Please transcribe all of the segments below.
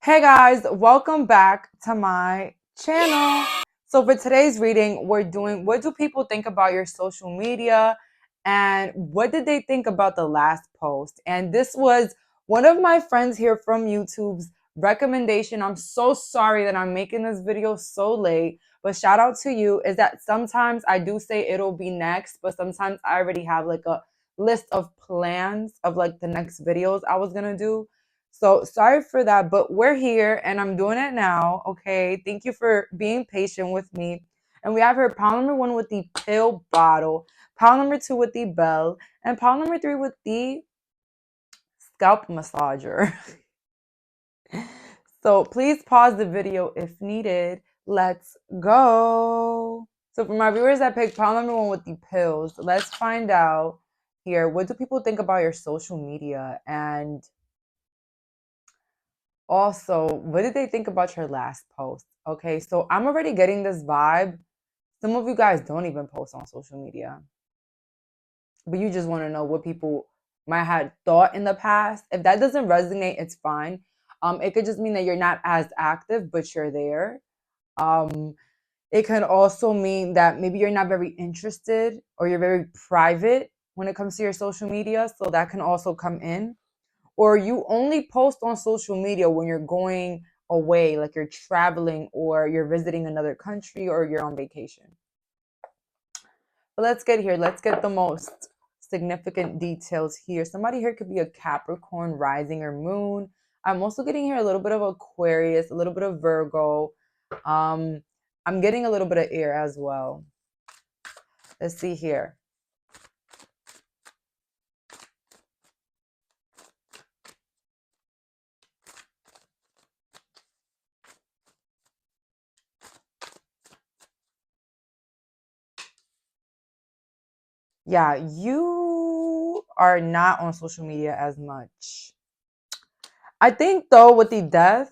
Hey guys, welcome back to my channel. So for today's reading, we're doing what do people think about your social media and what did they think about the last post? And this was one of my friends here from YouTube's recommendation. I'm so sorry that I'm making this video so late, but shout out to you. Is that sometimes I do say it'll be next, but sometimes I already have like a list of plans of like the next videos I was gonna do. So sorry for that, but we're here and I'm doing it now. Okay. Thank you for being patient with me. And we have here pile number 1 with the pill bottle, pile number 2 with the bell, and pile number 3 with the scalp massager. So please pause the video if needed. Let's go. So for my viewers that picked pile number 1 with the pills, let's find out here. What do people think about your social media? And also, what did they think about your last post? Okay, so I'm already getting this vibe. Some of you guys don't even post on social media, but you just want to know what people might have thought in the past. If that doesn't resonate, it's fine. It could just mean that you're not as active, but you're there. Um, it can also mean that maybe you're not very interested or you're very private when it comes to your social media. So that can also come in. Or you only post on social media when you're going away, like you're traveling or you're visiting another country or you're on vacation. But let's get here. Let's get the most significant details here. Somebody here could be a Capricorn rising or moon. I'm also getting here a little bit of Aquarius, a little bit of Virgo. I'm getting a little bit of air as well. Let's see here. Yeah, you are not on social media as much. I think though with the death,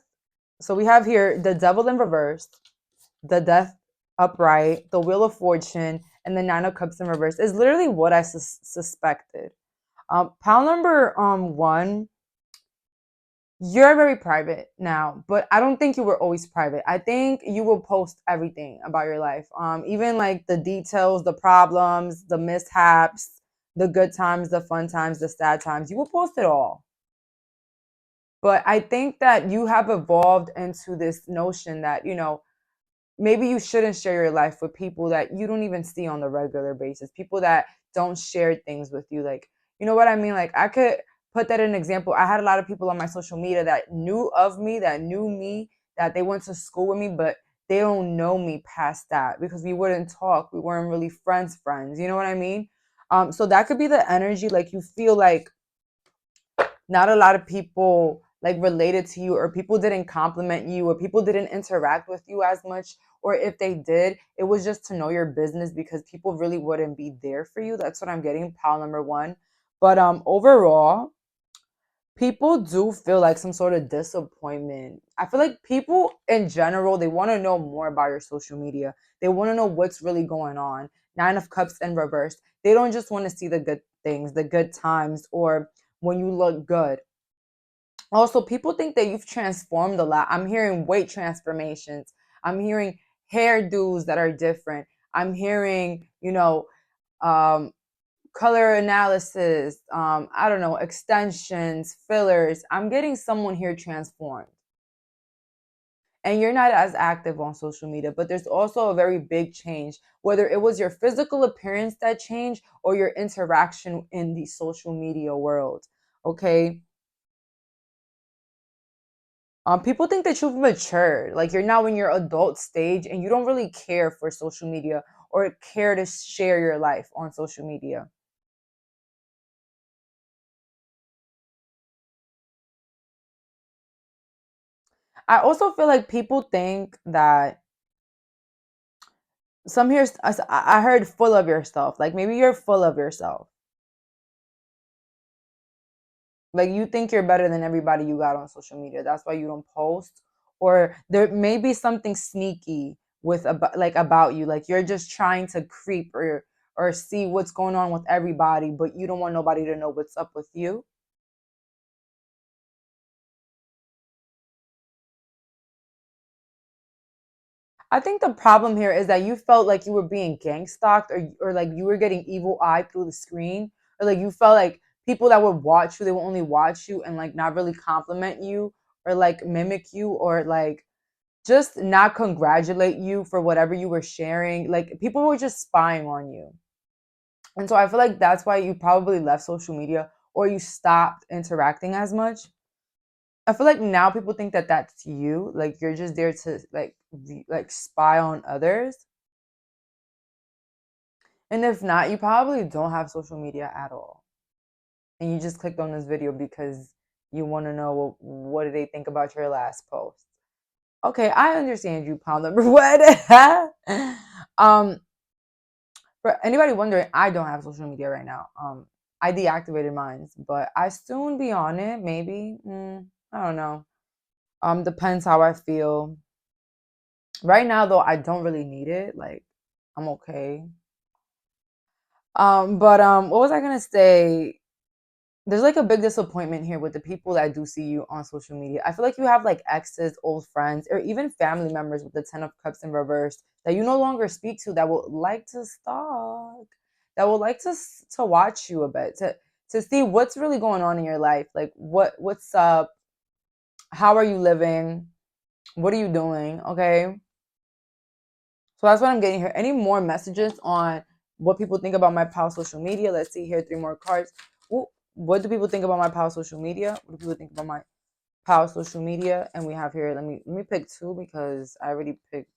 so we have here the devil in reverse, the death upright, the wheel of fortune, and the 9 of cups in reverse is literally what I suspected. Pile number 1, you're very private now, but I don't think you were always private. I think you will post everything about your life, even like the details, the problems, the mishaps, the good times, the fun times, the sad times. You will post it all. But I think that you have evolved into this notion that, maybe you shouldn't share your life with people that you don't even see on the regular basis, people that don't share things with you. Like, you know what I mean? Like, I could put that in an example. I had a lot of people on my social media that knew of me, that knew me, that they went to school with me, but they don't know me past that because we wouldn't talk. We weren't really friends. You know what I mean? So that could be the energy. Like, you feel like not a lot of people like related to you, or people didn't compliment you, or people didn't interact with you as much, or if they did, it was just to know your business because people really wouldn't be there for you. That's what I'm getting, pile number 1. But overall, people do feel like some sort of disappointment. I feel like people in general, they want to know more about your social media. They want to know what's really going on. 9 of cups in reverse. They don't just want to see the good things, the good times, or when you look good. Also, people think that you've transformed a lot. I'm hearing weight transformations. I'm hearing hairdos that are different. I'm hearing, um, color analysis, I don't know, extensions, fillers. I'm getting someone here transformed. And you're not as active on social media, but there's also a very big change, whether it was your physical appearance that changed or your interaction in the social media world. Okay. People think that you've matured, like you're now in your adult stage and you don't really care for social media or care to share your life on social media. I also feel like people think that some here, I heard full of yourself. Like maybe you're full of yourself. Like you think you're better than everybody you got on social media. That's why you don't post. Or there may be something sneaky with about you. Like you're just trying to creep or see what's going on with everybody, but you don't want nobody to know what's up with you. I think the problem here is that you felt like you were being gang stalked, or like you were getting evil eye through the screen, or like you felt like people that would watch you, they will only watch you and like not really compliment you or like mimic you or like just not congratulate you for whatever you were sharing. Like people were just spying on you. And so I feel like that's why you probably left social media or you stopped interacting as much. I feel like now people think that that's you, like you're just there to like spy on others. And if not, you probably don't have social media at all. And you just clicked on this video because you want to know what do they think about your last post. Okay, I understand you, pound number one. um, for anybody wondering, I don't have social media right now. I deactivated mine, but I soon be on it. Maybe. I don't know. Depends how I feel. Right now, though, I don't really need it. Like, I'm okay. But what was I gonna say? There's like a big disappointment here with the people that do see you on social media. I feel like you have like exes, old friends, or even family members with the Ten of Cups in reverse that you no longer speak to that would like to stalk, that would like to watch you a bit, to see what's really going on in your life. Like what's up? How are you living? What are you doing? Okay. So that's what I'm getting here. Any more messages on what people think about my pal social media? Let's see here. 3 more cards. Ooh, what do people think about my pal social media? What do people think about my pal social media? And we have here, let me pick 2 because I already picked.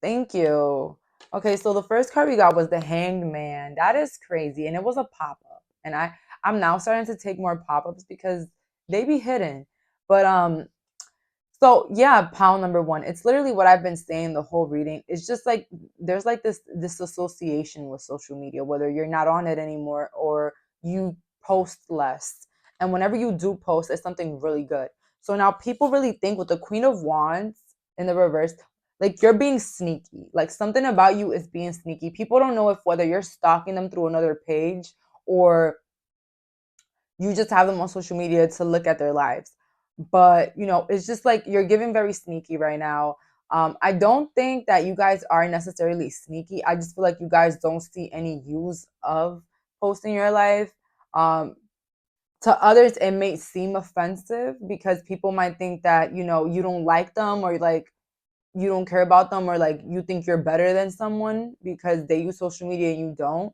Thank you. Okay, so the first card we got was the Hanged Man. That is crazy. And it was a pop-up. And I'm now starting to take more pop-ups because they be hidden. But so yeah, pound number 1. It's literally what I've been saying the whole reading. It's just like there's like this association with social media, whether you're not on it anymore or you post less. And whenever you do post, it's something really good. So now people really think with the Queen of Wands in the reverse, like you're being sneaky. Like something about you is being sneaky. People don't know if whether you're stalking them through another page or you just have them on social media to look at their lives. But it's just like you're giving very sneaky right now. I don't think that you guys are necessarily sneaky. I just feel like you guys don't see any use of posting your life. To others it may seem offensive because people might think that you don't like them, or like you don't care about them, or like you think you're better than someone because they use social media and you don't.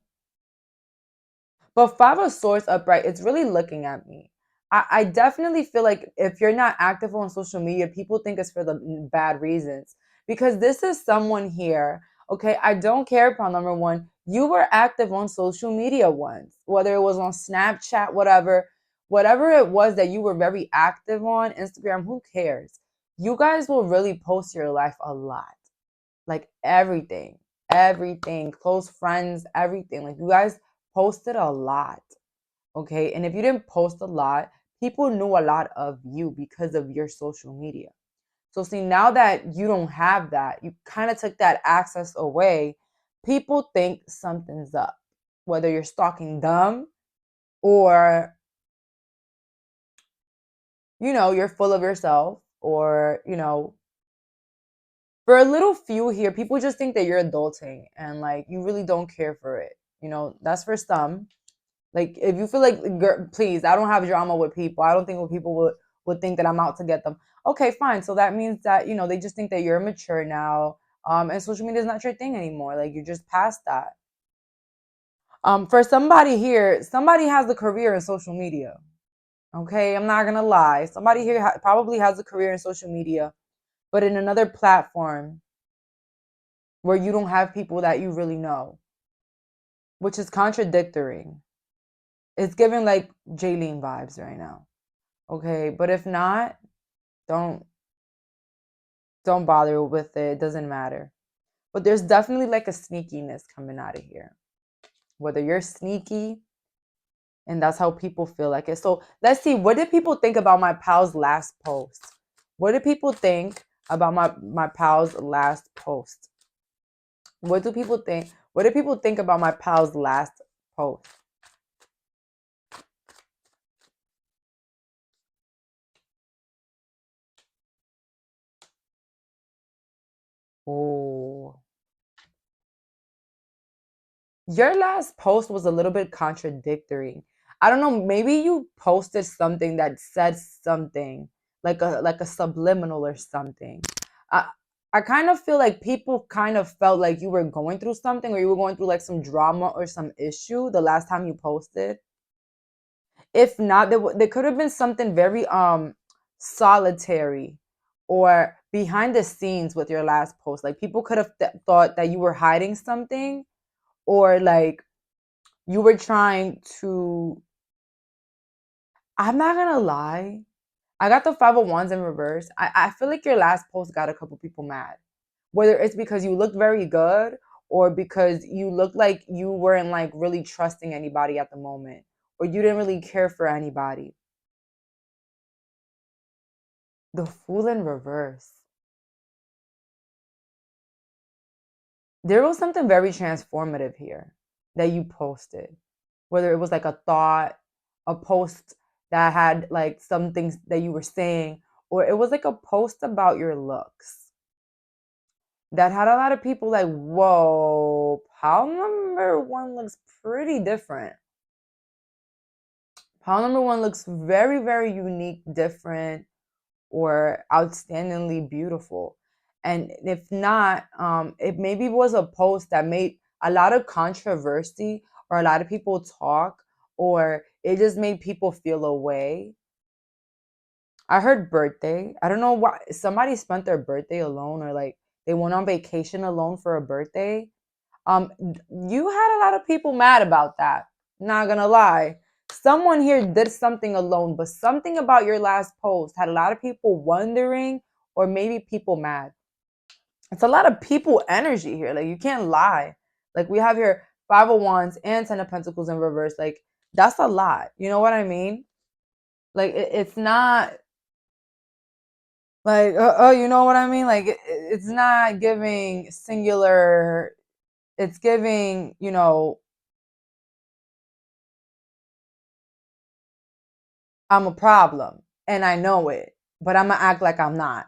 But 5 of Swords upright, it's really looking at me. I definitely feel like if you're not active on social media, people think it's for the bad reasons. Because this is someone here, okay? I don't care about number 1. You were active on social media once, whether it was on Snapchat, whatever it was that you were very active on, Instagram, who cares? You guys will really post your life a lot. Like everything, close friends, everything. Like you guys posted a lot, okay? And if you didn't post a lot, people knew a lot of you because of your social media. So see, now that you don't have that, you kind of took that access away, people think something's up. Whether you're stalking them or you're full of yourself, or for a little few here, people just think that you're adulting and like you really don't care for it. That's for some. Like if you feel like, girl, please, I don't have drama with people. I don't think people would think that I'm out to get them. Okay, fine. So that means that they just think that you're mature now, and social media is not your thing anymore. Like you're just past that. For somebody here, somebody has a career in social media. Okay, I'm not gonna lie. Somebody here probably has a career in social media, but in another platform where you don't have people that you really know, which is contradictory. It's giving like Jaylene vibes right now. Okay, but if not, don't don't bother with it. It doesn't matter. But there's definitely like a sneakiness coming out of here. Whether you're sneaky, and that's how people feel like it. So let's see, what did people think about my pal's last post? What did people think about my pal's last post? What do people think? What do people think about my pal's last post? Your last post was a little bit contradictory. I don't know, maybe you posted something that said something like a subliminal or something. I I kind of feel like people kind of felt like you were going through something or you were going through like some drama or some issue the last time you posted. If not, there could have been something very solitary or behind the scenes with your last post. Like people could have thought that you were hiding something or like you were trying to. I'm not gonna lie. I got the 501s in reverse. I feel like your last post got a couple people mad. Whether it's because you looked very good or because you looked like you weren't like really trusting anybody at the moment or you didn't really care for anybody. The Fool in reverse. There was something very transformative here that you posted. Whether it was like a thought, a post that had like some things that you were saying, or it was like a post about your looks that had a lot of people like, whoa, pile number one looks pretty different. Pile number one looks very, very unique, different, or outstandingly beautiful. And if not, it maybe was a post that made a lot of controversy or a lot of people talk, or it just made people feel a way. I heard birthday. I don't know why somebody spent their birthday alone or like they went on vacation alone for a birthday. You had a lot of people mad about that. Not gonna lie. Someone here did something alone, but something about your last post had a lot of people wondering or maybe people mad. It's a lot of people energy here. Like you can't lie. Like we have here 501s and 10 of Pentacles in reverse. Like that's a lot. You know what I mean? Like it's not like you know what I mean? Like it's not giving singular. It's giving, I'm a problem and I know it, but I'm gonna act like I'm not.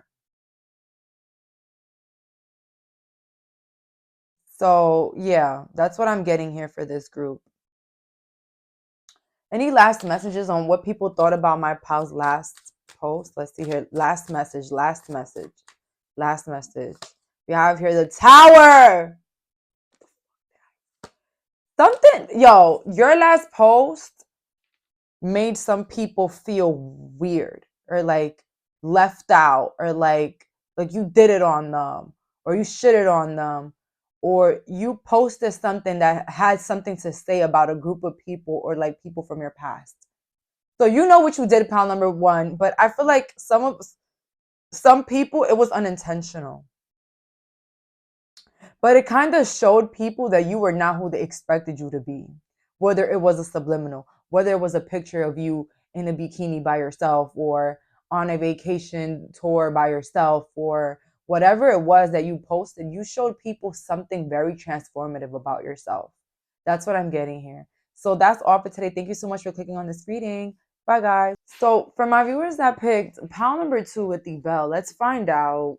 So, yeah, that's what I'm getting here for this group. Any last messages on what people thought about my pal's last post? Let's see here. Last message, last message, last message. We have here the Tower. Something, yo, your last post made some people feel weird or like left out or like you did it on them or you shitted on them or you posted something that had something to say about a group of people or like people from your past. So you know what you did, pal number one, but I feel like some people it was unintentional. But it kind of showed people that you were not who they expected you to be. Whether it was a subliminal, whether it was a picture of you in a bikini by yourself or on a vacation tour by yourself or whatever it was that you posted, you showed people something very transformative about yourself. That's what I'm getting here. So that's all for today. Thank you so much for clicking on this reading. Bye, guys. So for my viewers that picked pile number 2 with the bell, let's find out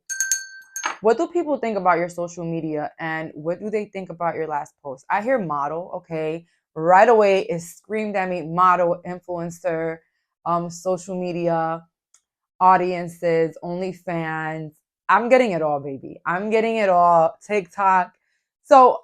what do people think about your social media and what do they think about your last post? I hear model, okay. Right away it screamed at me model, influencer, social media, audiences, OnlyFans. I'm getting it all, baby. I'm getting it all. TikTok. So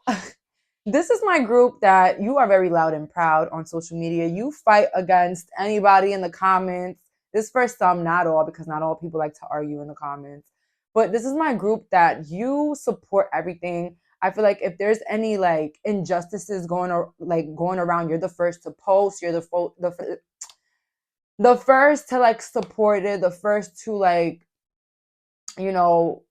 this is my group that you are very loud and proud on social media. You fight against anybody in the comments. This for some, not all, because not all people like to argue in the comments. But this is my group that you support everything. I feel like if there's any like injustices going around, you're the first to post. You're the first to like support it. The first to like you know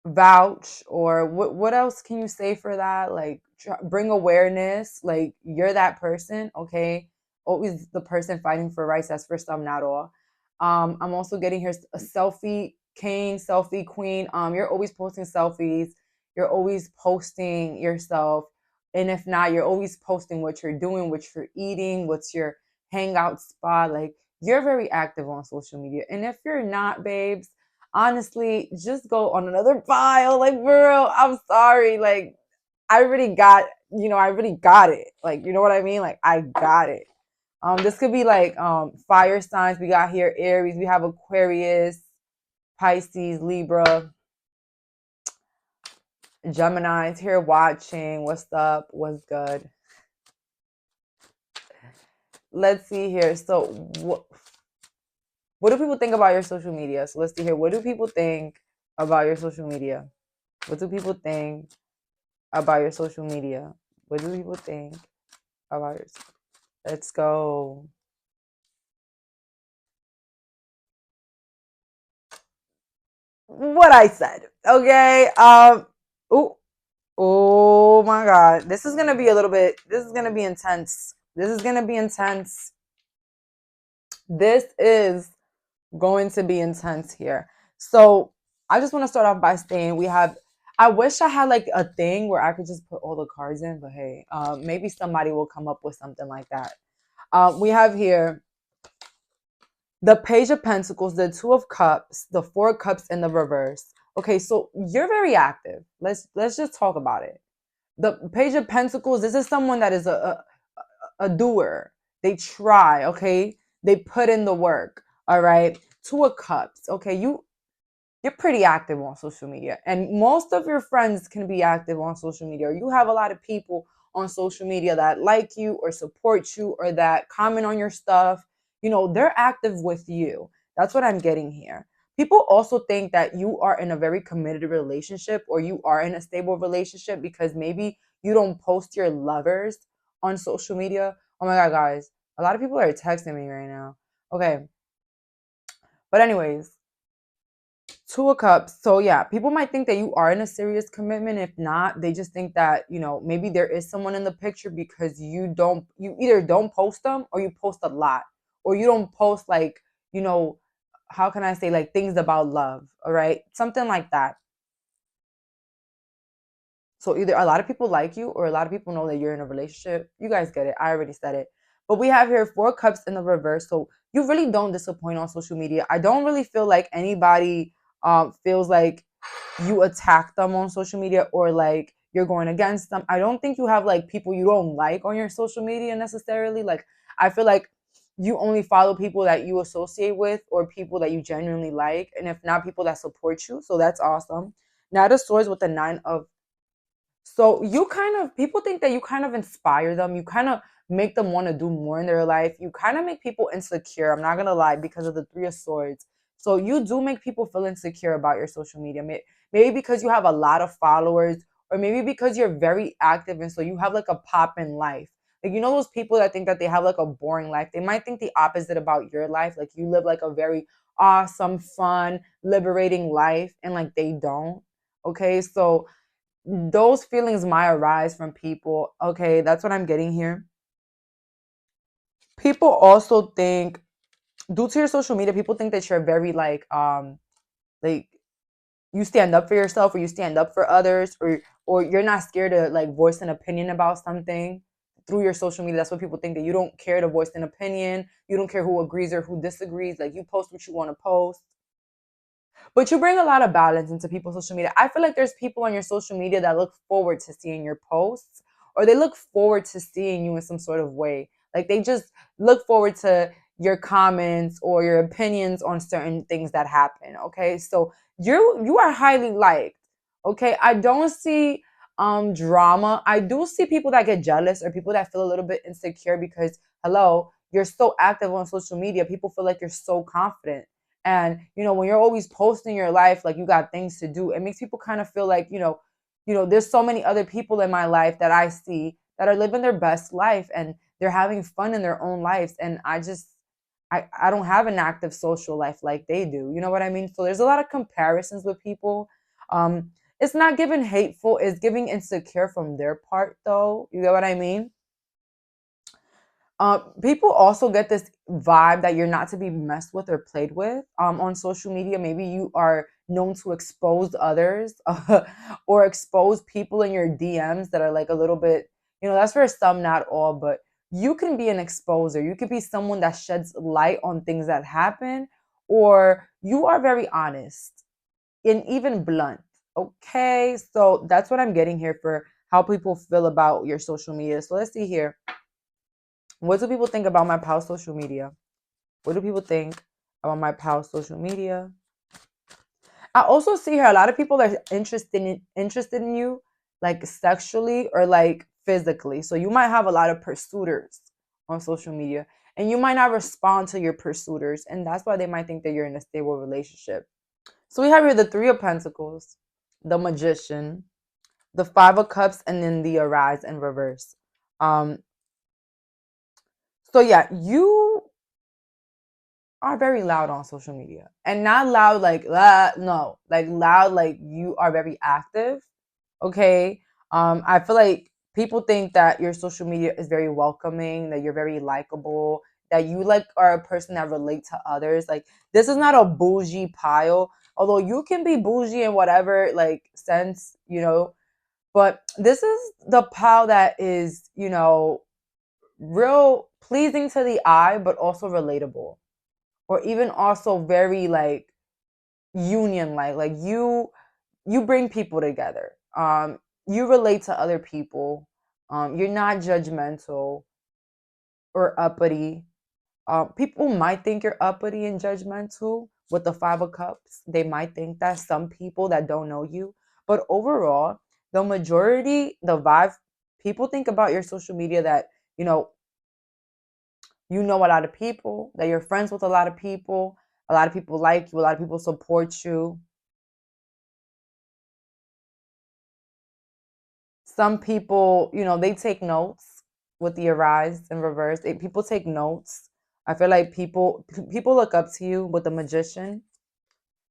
vouch or what else can you say for that, like bring awareness, like you're that person, okay, always the person fighting for rights. That's for some, not all. I'm also getting here a selfie king, selfie queen. You're always posting selfies, you're always posting yourself, and if not, you're always posting what you're doing, what you're eating, what's your hangout spot. Like you're very active on social media, and if you're not, babes, honestly, just go on another file. Like, bro, I'm sorry. Like, I already got I really got it. Like, you know what I mean? Like, I got it. This could be like fire signs. We got here Aries, we have Aquarius, Pisces, Libra, Gemini's here watching. What's up? What's good? Let's see here. So what do people think about your social media? So let's see here. What do people think about your social media? What do people think about your social media? What do people think about your? Let's go. What I said. Okay. Oh, oh my God. This is gonna be a little bit. This is gonna be intense. This is gonna be intense. This is going to be intense here. So I just want to start off by saying we have. I wish I had like a thing where I could just put all the cards in, but hey, maybe somebody will come up with something like that. We have here the Page of Pentacles, the Two of Cups, the Four of Cups in the reverse. Okay, so you're very active. Let's just talk about it. The Page of Pentacles, this is someone that is a doer. They try, okay? They put in the work, all right? Two of Cups, okay? You're pretty active on social media, and most of your friends can be active on social media, or you have a lot of people on social media that like you or support you or that comment on your stuff. They're active with you. That's what I'm getting here. People also think that you are in a very committed relationship or you are in a stable relationship because maybe you don't post your lovers on social media. Oh my God, guys, a lot of people are texting me right now. Okay, but anyways, Two of Cups. So yeah, people might think that you are in a serious commitment. If not, they just think that, maybe there is someone in the picture because you either don't post them or you post a lot. Or you don't post like, you know, how can I say, like things about love, all right? Something like that. So either a lot of people like you or a lot of people know that you're in a relationship. You guys get it. I already said it. But we have here Four Cups in the reverse. So you really don't disappoint on social media. I don't really feel like anybody feels like you attack them on social media or like you're going against them. I don't think you have like people you don't like on your social media necessarily. Like I feel like you only follow people that you associate with or people that you genuinely like. And if not, people that support you. So that's awesome. Now the Swords with the Nine of so you kind of people think that you kind of inspire them. You kind of make them want to do more in their life. You kind of make people insecure. I'm not gonna lie because of the Three of Swords. So you do make people feel insecure about your social media. Maybe because you have a lot of followers, or maybe because you're very active and so you have like a pop in life. Like those people that think that they have like a boring life. They might think the opposite about your life. Like you live like a very awesome, fun, liberating life, and like they don't. Okay, so those feelings might arise from people. Okay, that's what I'm getting here. People also think, due to your social media, people think that you're very like you stand up for yourself or you stand up for others or you're not scared to like voice an opinion about something through your social media. That's what people think, that you don't care to voice an opinion. You don't care who agrees or who disagrees. Like you post what you want to post. But you bring a lot of balance into people's social media. I feel like there's people on your social media that look forward to seeing your posts or they look forward to seeing you in some sort of way. Like they just look forward to your comments or your opinions on certain things that happen. Okay. So you are highly liked. Okay. I don't see drama. I do see people that get jealous or people that feel a little bit insecure because hello, you're so active on social media. People feel like you're so confident. And when you're always posting your life, like you got things to do, it makes people kind of feel like, there's so many other people in my life that I see that are living their best life and they're having fun in their own lives. And I don't have an active social life like they do. You know what I mean? So there's a lot of comparisons with people. It's not giving hateful, it's giving insecure from their part though. You get what I mean? People also get this vibe that you're not to be messed with or played with on social media. Maybe you are known to expose others or expose people in your DMs that are like a little bit, that's for some, not all, but you can be an exposer. You could be someone that sheds light on things that happen, or you are very honest and even blunt. Okay, so that's what I'm getting here for how people feel about your social media. So let's see here. What do people think about my pal social media? What do people think about my pal social media? I also see here a lot of people are interested in you, like sexually or like physically. So you might have a lot of pursuiters on social media, and you might not respond to your pursuiters, and that's why they might think that you're in a stable relationship. So we have here the Three of Pentacles, the Magician, the Five of Cups, and then the Arise in reverse. Um, so yeah, you are very loud on social media, and not loud like no, like loud like you are very active. Okay. I feel like people think that your social media is very welcoming, that you're very likable, that you like are a person that relate to others. Like this is not a bougie pile, although you can be bougie in whatever like sense, but this is the pile that is, real pleasing to the eye, but also relatable, or even also very like union like you bring people together. You relate to other people. You're not judgmental or uppity. People might think you're uppity and judgmental with the Five of Cups. They might think that, some people that don't know you, but overall, the majority, the vibe, people think about your social media that you know a lot of people, that you're friends with a lot of people like you, a lot of people support you. Some people, they take notes with the Arise in reverse. People take notes. I feel like people look up to you with the Magician.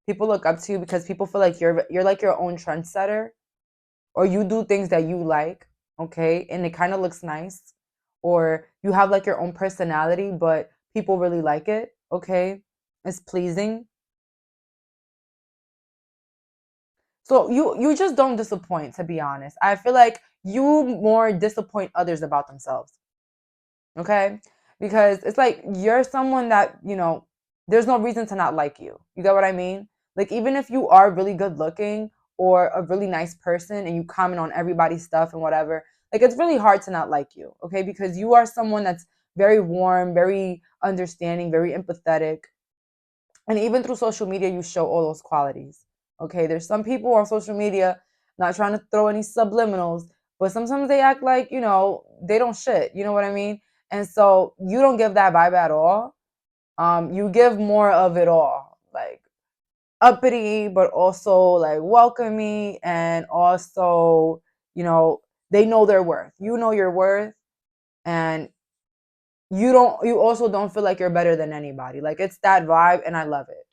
People look up to you because people feel like you're like your own trendsetter, or you do things that you like, okay, and it kind of looks nice, or you have like your own personality, but people really like it, okay, it's pleasing. So you just don't disappoint, to be honest. I feel like you more disappoint others about themselves. Okay? Because it's like you're someone that, there's no reason to not like you. You get what I mean? Like, even if you are really good looking or a really nice person and you comment on everybody's stuff and whatever, like, it's really hard to not like you. Okay? Because you are someone that's very warm, very understanding, very empathetic. And even through social media, you show all those qualities. Okay? There's some people on social media, not trying to throw any subliminals, but sometimes they act like, they don't shit. You know what I mean? And so you don't give that vibe at all. You give more of it all, like uppity, but also like welcoming, and also, you know, they know their worth. You know your worth, and you also don't feel like you're better than anybody. Like, it's that vibe, and I love it.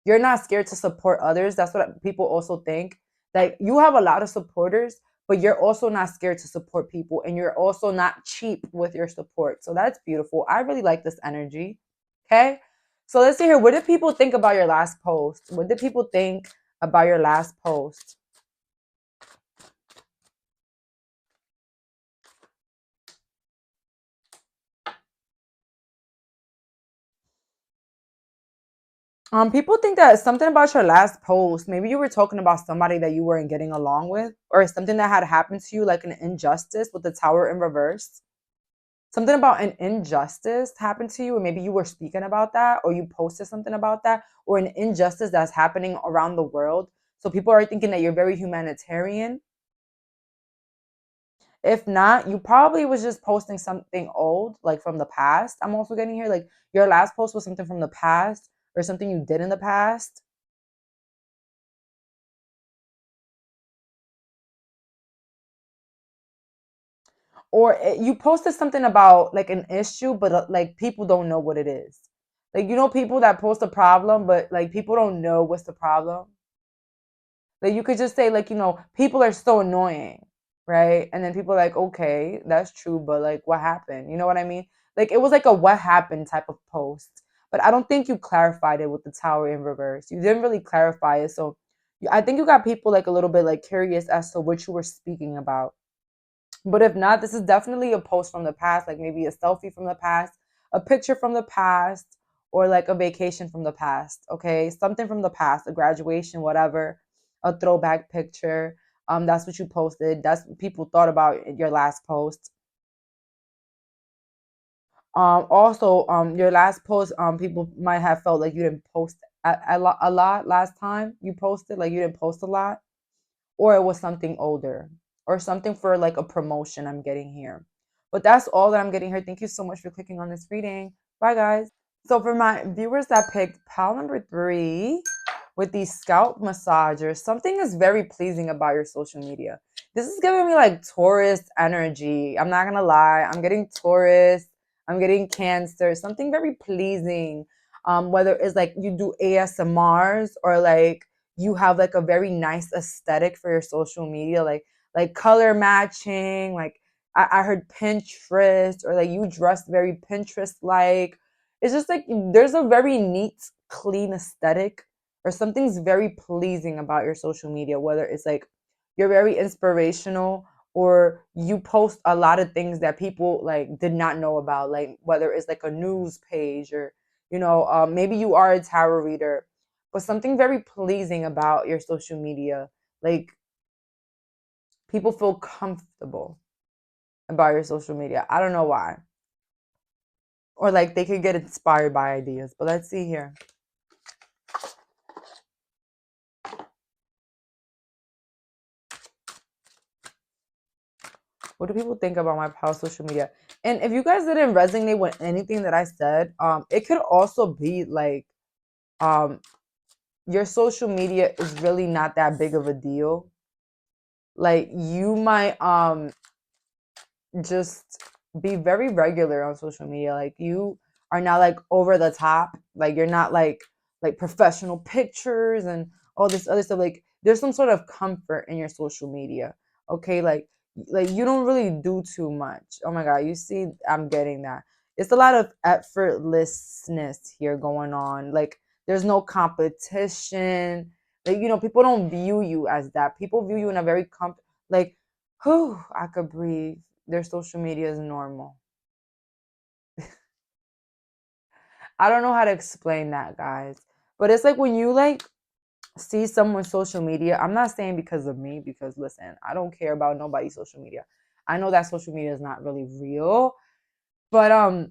You're not scared to support others. That's what people also think. Like, you have a lot of supporters, but you're also not scared to support people, and you're also not cheap with your support. So that's beautiful. I really like this energy. Okay. So let's see here. What did people think about your last post? What did people think about your last post? People think that something about your last post, maybe you were talking about somebody that you weren't getting along with, or something that had happened to you, like an injustice with the Tower in reverse. Something about an injustice happened to you, and maybe you were speaking about that, or you posted something about that, or an injustice that's happening around the world. So people are thinking that you're very humanitarian. If not, you probably was just posting something old, like from the past. I'm also getting here, like your last post was something from the past, or something you did in the past. Or you posted something about like an issue, but like people don't know what it is. Like, people that post a problem, but like people don't know what's the problem. Like, you could just say, like, people are so annoying, right? And then people are like, okay, that's true, but like, what happened? You know what I mean? Like, it was like a what happened type of post. But I don't think you clarified it with the Tower in reverse. You didn't really clarify it. So I think you got people like a little bit like curious as to what you were speaking about. But if not, this is definitely a post from the past, like maybe a selfie from the past, a picture from the past, or like a vacation from the past. Okay, something from the past, a graduation, whatever, a throwback picture. That's what you posted. That's what people thought about your last post. Also, your last post, people might have felt like you didn't post a lot last time you posted, like you didn't post a lot, or it was something older, or something for like a promotion I'm getting here. But that's all that I'm getting here. Thank you so much for clicking on this reading. Bye, guys. So for my viewers that picked pile number 3 with the scalp massager, something is very pleasing about your social media. This is giving me like Taurus energy. I'm not gonna lie. I'm getting Taurus. I'm getting Cancer. Something very pleasing. Whether it's like you do ASMRs or like you have like a very nice aesthetic for your social media, like color matching. Like I heard Pinterest, or like you dressed very Pinterest like. It's just like there's a very neat, clean aesthetic, or something's very pleasing about your social media, whether it's like you're very inspirational, or you post a lot of things that people like did not know about, like whether it's like a news page, or maybe you are a tarot reader, but something very pleasing about your social media. Like people feel comfortable about your social media. I don't know why. Or like they could get inspired by ideas. But let's see here. What do people think about my past social media? And if you guys didn't resonate with anything that I said, it could also be like your social media is really not that big of a deal. Like you might just be very regular on social media. Like you are not like over the top. Like you're not like professional pictures and all this other stuff. Like there's some sort of comfort in your social media. Okay, like you don't really do too much. Oh my god, you see, I'm getting that. It's a lot of effortlessness here going on. Like there's no competition. Like people don't view you as that. People view you in a very like, whew, I could breathe. Their social media is normal. I don't know how to explain that, guys. But it's like when you like see someone's social media, I'm not saying because of me, because listen, I don't care about nobody's social media. I know that social media is not really real. But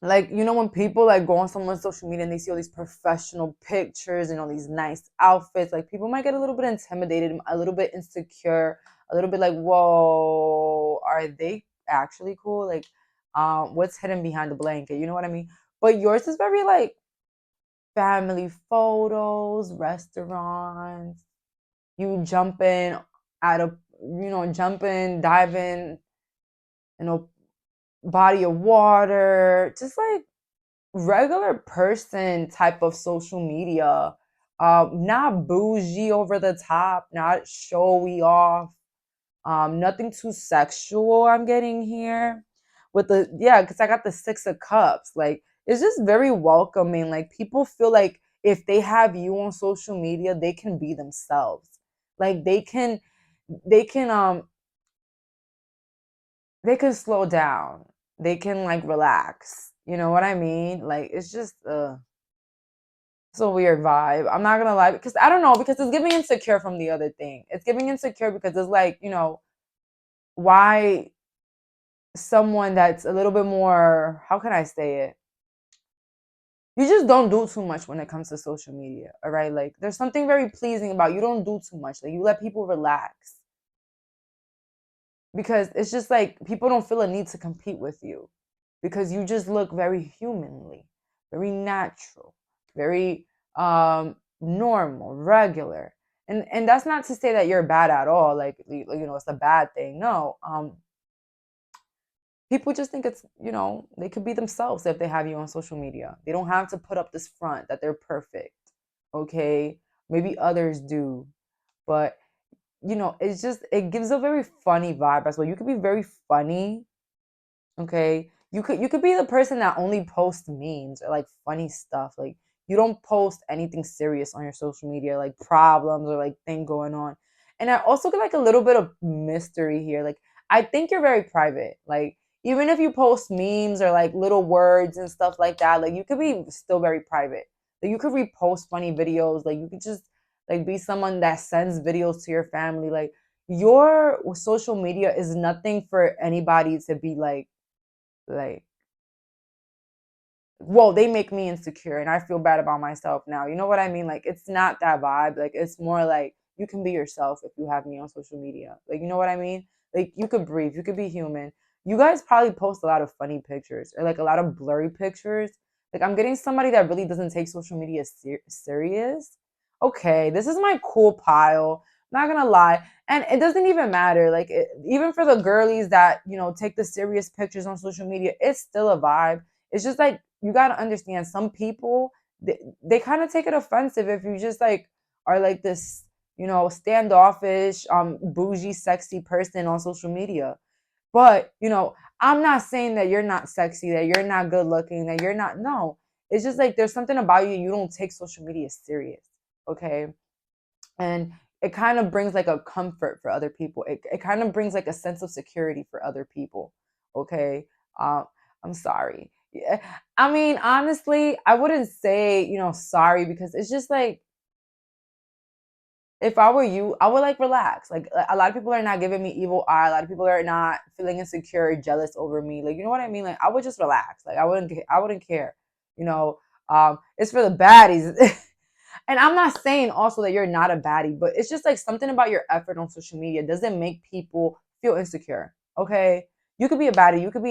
like when people like go on someone's social media and they see all these professional pictures and all these nice outfits, like people might get a little bit intimidated, a little bit insecure, a little bit like, whoa, are they actually cool? Like what's hidden behind the blanket, you know what I mean? But yours is very like family photos, restaurants, you jumping out of jumping, diving, you know body of water, just like regular person type of social media. Not bougie over the top, not showy off, nothing too sexual I'm getting here. With the because I got the 6 of Cups. Like it's just very welcoming. Like people feel like if they have you on social media, they can be themselves. Like they can slow down. They can like relax. You know what I mean? Like it's just it's a weird vibe. I'm not gonna lie, because I don't know, because it's giving insecure from the other thing. It's giving insecure because it's like, why someone that's a little bit more, how can I say it? You just don't do too much when it comes to social media, all right? Like there's something very pleasing about you don't do too much. Like you let people relax. Because it's just like people don't feel a need to compete with you, because you just look very humanly, very natural, very normal, regular. And that's not to say that you're bad at all, like it's a bad thing. No, people just think it's, they could be themselves if they have you on social media. They don't have to put up this front that they're perfect. Okay, maybe others do, but it's just, it gives a very funny vibe as well. You could be very funny. Okay, you could be the person that only posts memes or like funny stuff. Like you don't post anything serious on your social media, like problems or like thing going on. And I also get like a little bit of mystery here. Like I think you're very private. Like even if you post memes or like little words and stuff like that, like you could be still very private. Like you could repost funny videos. Like you could just like be someone that sends videos to your family. Like your social media is nothing for anybody to be like, whoa, they make me insecure and I feel bad about myself now. You know what I mean? Like, it's not that vibe. Like, it's more like you can be yourself if you have me on social media. Like, you know what I mean? Like, you could breathe, you could be human. You guys probably post a lot of funny pictures or like a lot of blurry pictures. Like, I'm getting somebody that really doesn't take social media serious. Okay, this is my cool pile. Not gonna lie. And it doesn't even matter. Like, even for the girlies that, take the serious pictures on social media, it's still a vibe. It's just like you got to understand some people, they kind of take it offensive if you just like are like this, standoffish, bougie, sexy person on social media. But, I'm not saying that you're not sexy, that you're not good looking, that you're not, no. It's just like there's something about you, you don't take social media serious. Okay. And it kind of brings like a comfort for other people. It kind of brings like a sense of security for other people. Okay. Um, I'm sorry. Yeah. I mean, honestly, I wouldn't say, sorry, because it's just like, if I were you, I would like relax. Like, a lot of people are not giving me evil eye. A lot of people are not feeling insecure, jealous over me. Like, you know what I mean? Like, I would just relax. Like, I wouldn't care. You know, it's for the baddies. And I'm not saying also that you're not a baddie, but it's just like something about your effort on social media doesn't make people feel insecure. Okay, you could be a baddie, you could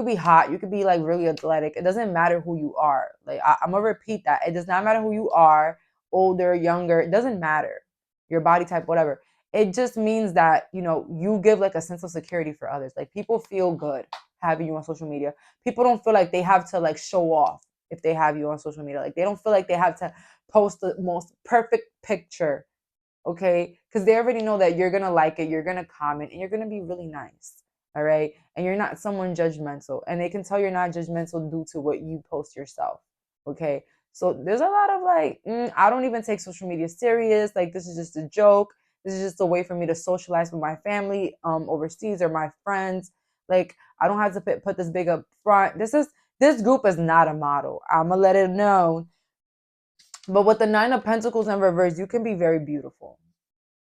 be hot, you could be like really athletic. It doesn't matter who you are. Like, I'm gonna repeat that. It does not matter who you are, older, younger. It doesn't matter your body type, whatever. It just means that you give like a sense of security for others. Like, people feel good having you on social media. People don't feel like they have to like show off if they have you on social media. Like, they don't feel like they have to post the most perfect picture, okay? Because they already know that you're gonna like it, you're gonna comment, and you're gonna be really nice, all right? And you're not someone judgmental, and they can tell you're not judgmental due to what you post yourself, okay? So there's a lot of like, I don't even take social media serious. Like, this is just a joke. This is just a way for me to socialize with my family overseas or my friends. Like, I don't have to put this big up front. This group is not a model. I'm gonna let it know. But with the Nine of Pentacles in reverse, you can be very beautiful.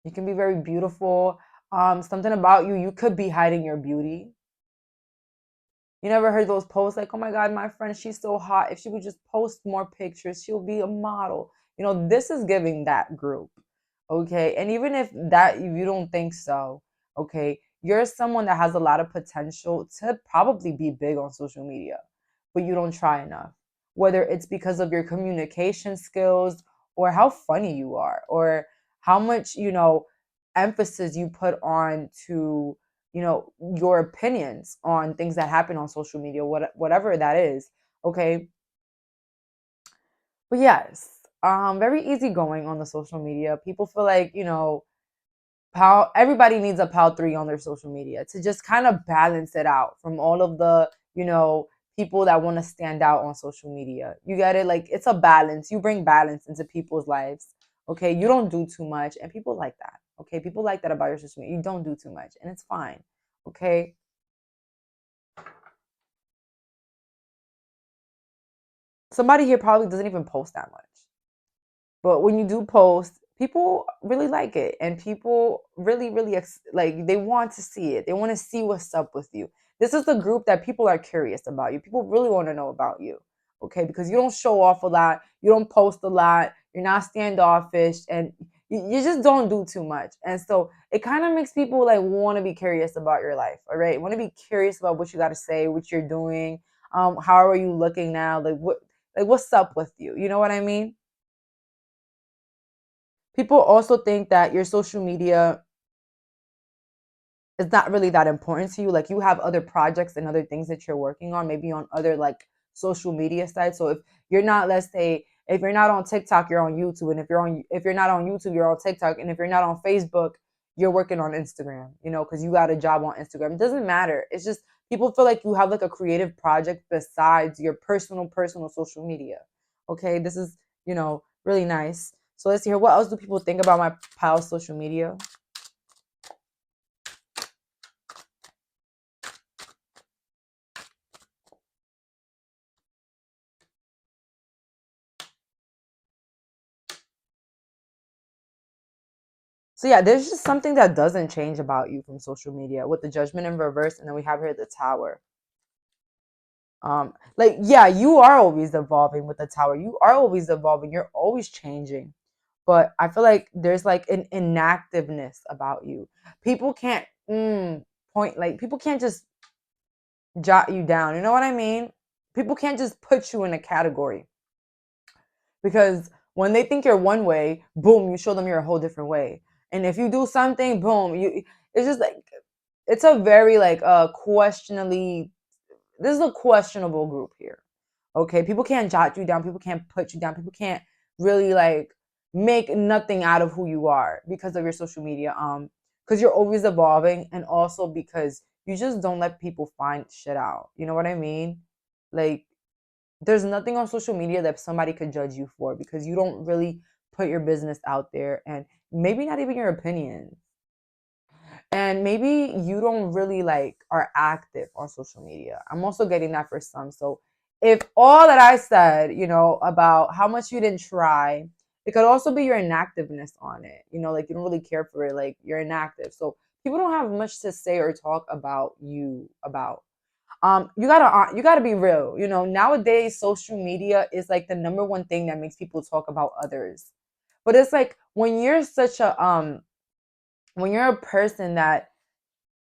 You can be very beautiful. Something about you could be hiding your beauty. You never heard those posts like, oh my God, my friend, she's so hot. If she would just post more pictures, she'll be a model. This is giving that group. Okay. And even if you don't think so, okay, you're someone that has a lot of potential to probably be big on social media, but you don't try enough. Whether it's because of your communication skills or how funny you are or how much, emphasis you put on to your opinions on things that happen on social media, whatever that is. Okay. But yes, very easygoing on the social media. People feel like, everybody needs a pal 3 on their social media to just kind of balance it out from all of the, people that want to stand out on social media. You get it? Like, it's a balance. You bring balance into people's lives. Okay. You don't do too much, and people like that. Okay. People like that about your social media. You don't do too much, and it's fine. Okay. Somebody here probably doesn't even post that much. But when you do post, people really like it, and people really, really like, they want to see it. They want to see what's up with you. This is the group that people are curious about you. People really want to know about you, okay? Because you don't show off a lot, you don't post a lot, you're not standoffish, and you just don't do too much. And so it kind of makes people like want to be curious about your life, all right? Want to be curious about what you got to say, what you're doing, how are you looking now, like what's up with you? You know what I mean? People also think that your social media is not really that important to you. Like, you have other projects and other things that you're working on, maybe on other like social media sites. So if you're not, let's say, if you're not on TikTok, you're on YouTube. And if you're not on YouTube, you're on TikTok. And if you're not on Facebook, you're working on Instagram, because you got a job on Instagram. It doesn't matter. It's just people feel like you have like a creative project besides your personal social media. Okay. This is, really nice. So let's see here. What else do people think about my pal's social media? So yeah, there's just something that doesn't change about you from social media with the Judgment in reverse, and then we have here the Tower. Like, yeah, you are always evolving with the Tower. You are always evolving. You're always changing. But I feel like there's like an inactiveness about you. People can't point, like people can't just jot you down. You know what I mean? People can't just put you in a category, because when they think you're one way, boom, you show them you're a whole different way. And if you do something, boom, you it's just like it's a very like questionably, this is a questionable group here. Okay, people can't jot you down, people can't put you down, people can't really like make nothing out of who you are because of your social media. Because you're always evolving, and also because you just don't let people find shit out. You know what I mean? Like, there's nothing on social media that somebody could judge you for, because you don't really put your business out there, and maybe not even your opinion. And maybe you don't really like are active on social media. I'm also getting that for some. So if all that I said, about how much you didn't try, it could also be your inactiveness on it. Like you don't really care for it, like you're inactive. So people don't have much to say or talk about you about. You gotta be real. Nowadays social media is like the number one thing that makes people talk about others. But it's like when you're a person that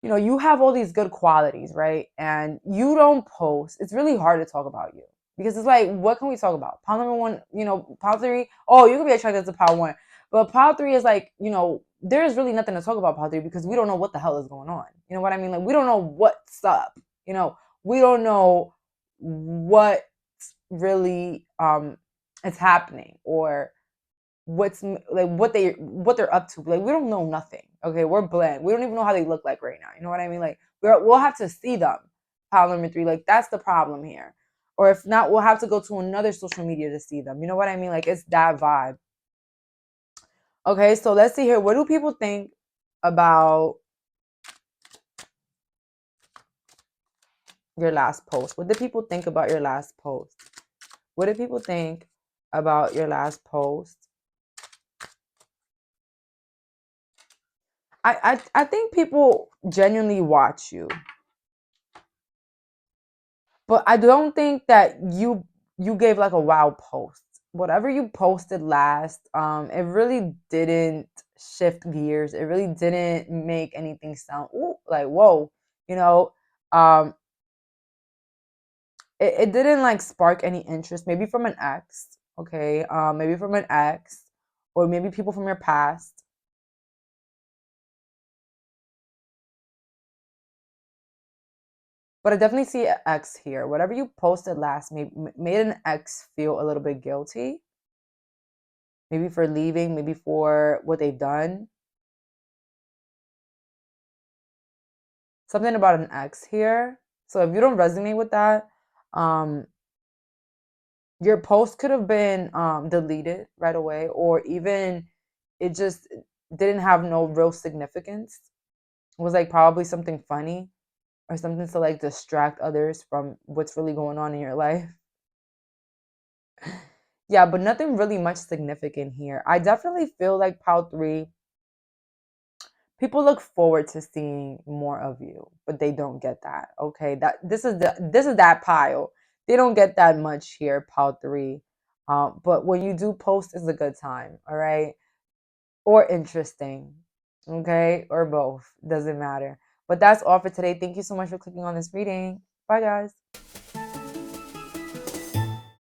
you have all these good qualities, right? And you don't post, it's really hard to talk about you, because it's like, what can we talk about? Pile number one, pile three, oh, you can be attracted to pile one. But pile three is like, there's really nothing to talk about pile three, because we don't know what the hell is going on. You know what I mean? Like, we don't know what's up. We don't know what really is happening, or what's like what they're up to. Like, we don't know nothing. Okay, we're blank. We don't even know how they look like right now. You know what I mean? Like, we'll have to see them. Pile number three. Like, that's the problem here. Or if not, we'll have to go to another social media to see them. You know what I mean? Like, it's that vibe. Okay, so let's see here. What do people think about your last post? What did people think about your last post? What did people think about your last post? I think people genuinely watch you, but I don't think that you gave like a wow post. Whatever you posted last, it really didn't shift gears. It really didn't make anything sound like whoa. You know, um, it didn't like spark any interest. Maybe from an ex, okay, maybe from an ex, or maybe people from your past. But I definitely see an ex here. Whatever you posted last made an ex feel a little bit guilty. Maybe for leaving, maybe for what they've done. Something about an ex here. So if you don't resonate with that, um, your post could have been deleted right away, or even it just didn't have no real significance. It was like probably something funny, or something to like distract others from what's really going on in your life. Yeah, but nothing really much significant here. I definitely feel like pile three, people look forward to seeing more of you, but they don't get that. Okay, this is that pile. They don't get that much here, pile three. But when you do post, it's a good time. All right, or interesting. Okay, or both, doesn't matter. But that's all for today. Thank you so much for clicking on this reading. Bye, guys.